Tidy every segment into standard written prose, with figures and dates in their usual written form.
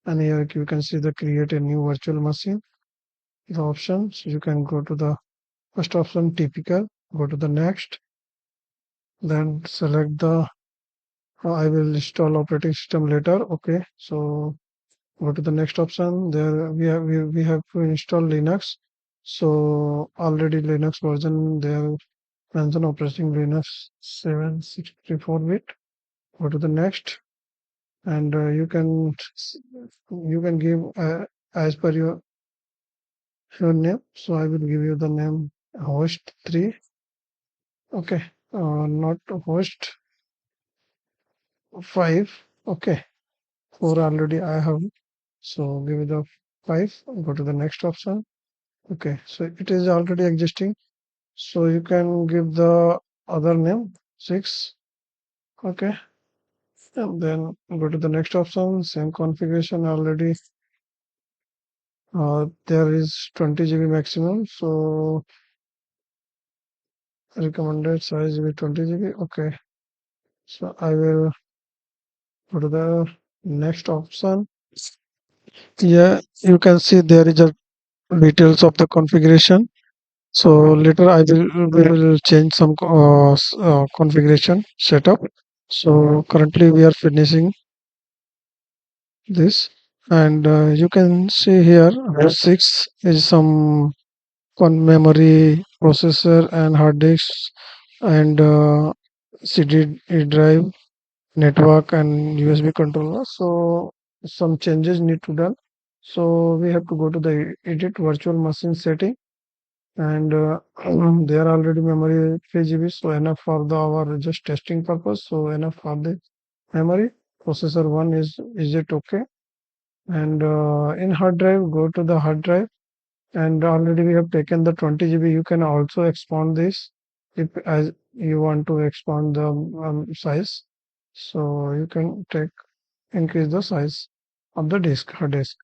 and here you can see the create a new virtual machine. The options, you can go to the first option, typical, go to the next, then select the I will install operating system later. Okay, so go to the next option. There we have to install Linux. So already Linux version there mention operating Linux 764-bit. Go to the next, and you can give as per your name. So I will give you the name host 3. Okay, not host 5. Okay, 4 already I have. So give it the 5. Go to the next option. Okay, so it is already existing. So you can give the other name 6. Okay, and then go to the next option. Same configuration already. There is 20 GB maximum. So recommended size will be 20 GB. Okay, so I will go to the next option. Yeah, you can see there is a details of the configuration. So later we will change some configuration setup. So currently we are finishing this, and you can see here six is some memory, processor, and hard disk, and CD drive, network, and USB controller. So some changes need to done. So we have to go to the edit virtual machine setting, and there already memory 3 GB, so enough for the our just testing purpose. So enough for the memory. Processor one is it okay? And in hard drive, go to the hard drive, and already we have taken the 20 GB. You can also expand this if as you want to expand the size. So you can take increase the size of the disk, hard disk.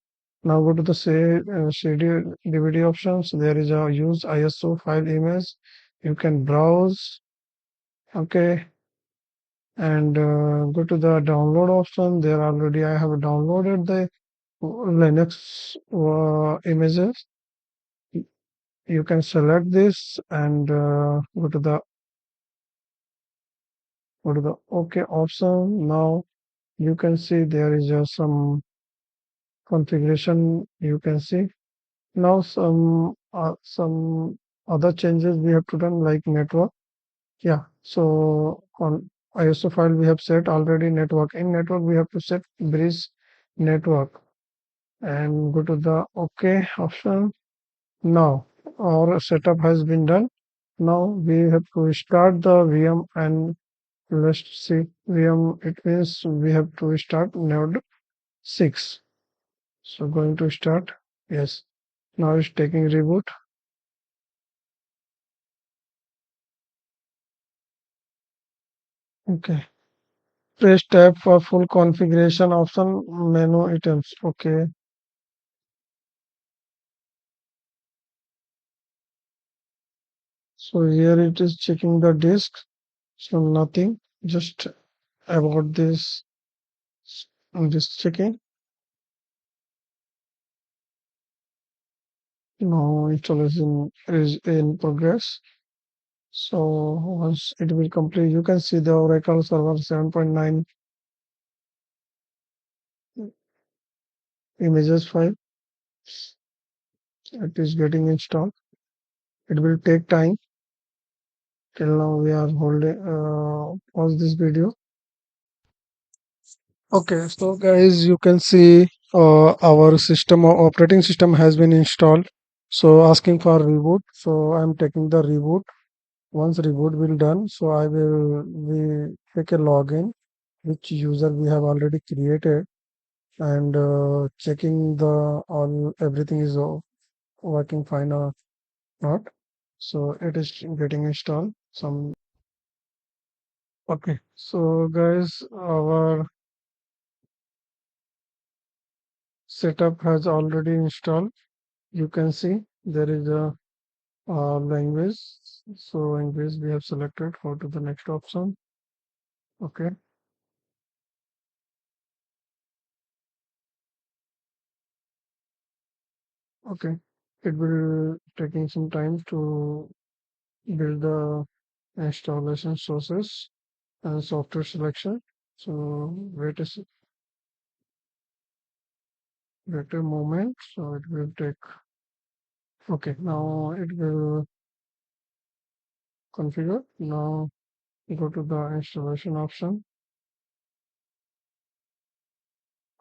Now go to the say CD DVD options. There is a use ISO file image. You can browse. Okay, and go to the download option. There already I have downloaded the Linux images. You can select this and go to the OK option. Now you can see there is some configuration. You can see now some other changes we have to done like network. Yeah. So on ISO file we have set already network. In network we have to set bridge network and go to the OK option. Now our setup has been done. Now we have to start the VM, and let's see VM. It means we have to start node 6. So going to start. Yes. Now it's taking reboot. Okay. Press tab for full configuration option menu items. Okay. So here it is checking the disk. So nothing. Just about this checking. Now installation is in progress. So once it will complete, you can see the Oracle Server 7.9 images file. It is getting installed. It will take time. Till now we are holding pause this video. Okay, so guys, you can see our system operating system has been installed. So asking for reboot. So I'm taking the reboot. Once reboot will done, so I will we take a login which user we have already created, and checking the all everything is working fine or not. So it is getting installed. Some okay. So guys, our setup has already installed. You can see there is a language. So language we have selected. Go to the next option. Okay. Okay, it will taking some time to build the installation sources and software selection. So wait a moment. So it will take. Okay, now it will configure. Now go to the installation option.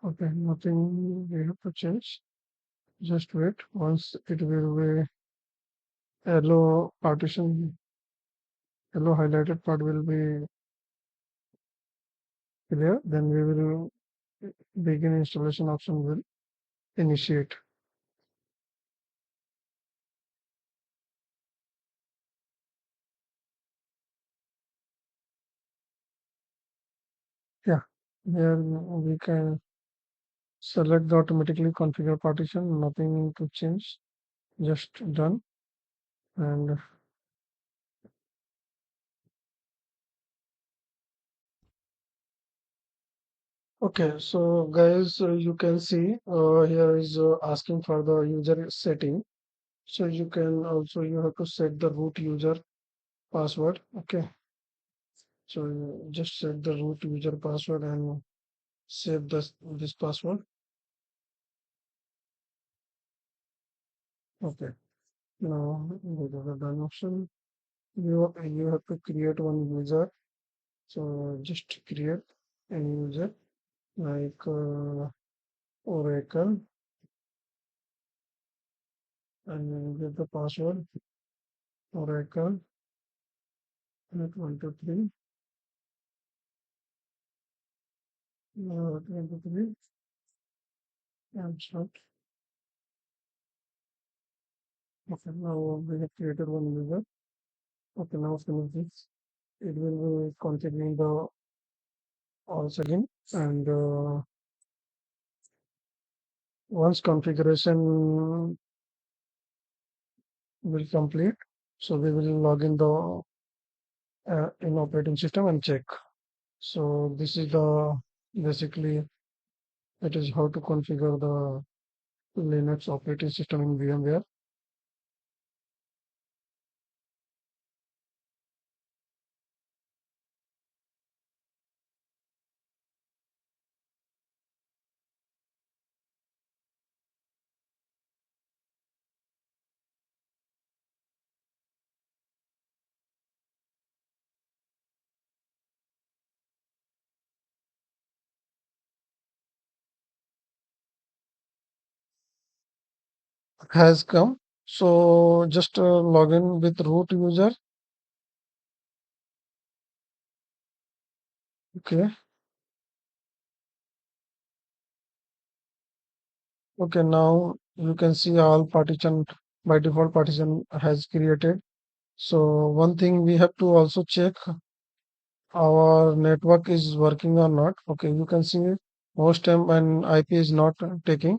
Okay, nothing we have to change. Just wait. Once it will be yellow partition, yellow highlighted part will be clear, then we will begin installation option will initiate. Yeah, here we can select the automatically configure partition, nothing to change, just done. And okay, so guys, you can see here is asking for the user setting. So you can also you have to set the root user password. Okay, so you just set the root user password and save this password. Okay, now go to the done option. You have to create one user. So just create a user like Oracle and then give the password Oracle 123 23 and start. Okay, now we have created one user. Okay, now finish this. It will be configuring the all again and once configuration will complete, so we will log in the in operating system and check. So this is the basically it is how to configure the Linux operating system in VMware. Has come. So just log in with root user. Okay. Okay. Now you can see all partition by default partition has created. So one thing we have to also check our network is working or not. Okay. You can see host name and IP is not taking.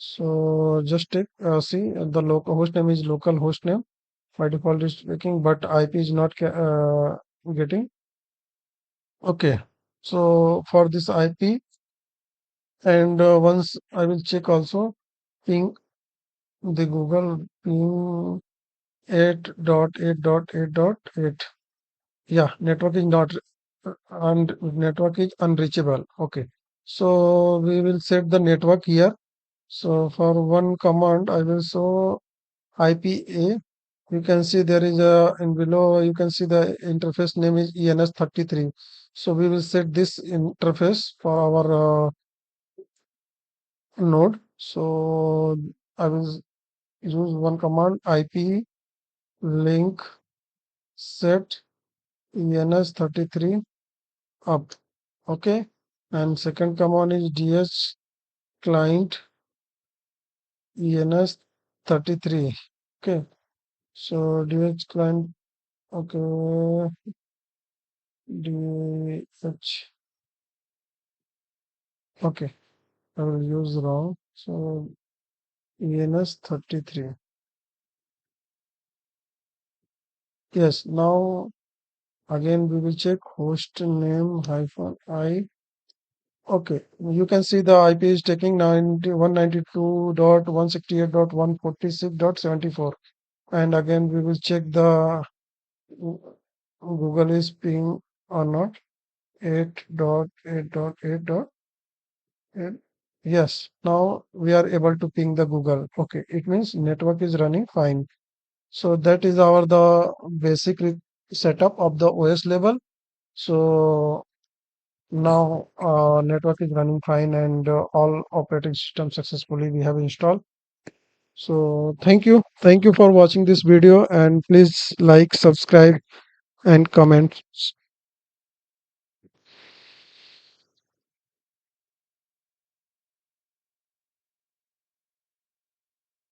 So just take see the local host name is local host name by default is taking, but IP is not getting. Okay. So for this IP, and once I will check also ping the Google ping 8.8.8.8. Yeah, network is not and network is unreachable. Okay. So we will set the network here. So for one command, I will show IPA. You can see there is a in below. You can see the interface name is ENS33. So we will set this interface for our node. So I will use one command IP link set ENS33 up. Okay. And second command is DS client ENS33. Okay. So DS client. Okay. DH. Okay. I will use wrong. So ENS33. Yes. Now again we will check host name hyphen I Okay, you can see the IP is taking 192.168.146.74, and again we will check the Google is ping or not. 8.8.8.8. Yes, now we are able to ping the Google. Okay, it means network is running fine. So that is our the basic setup of the OS level. So now network is running fine and all operating systems successfully we have installed. So thank you for watching this video, and please like, subscribe and comment.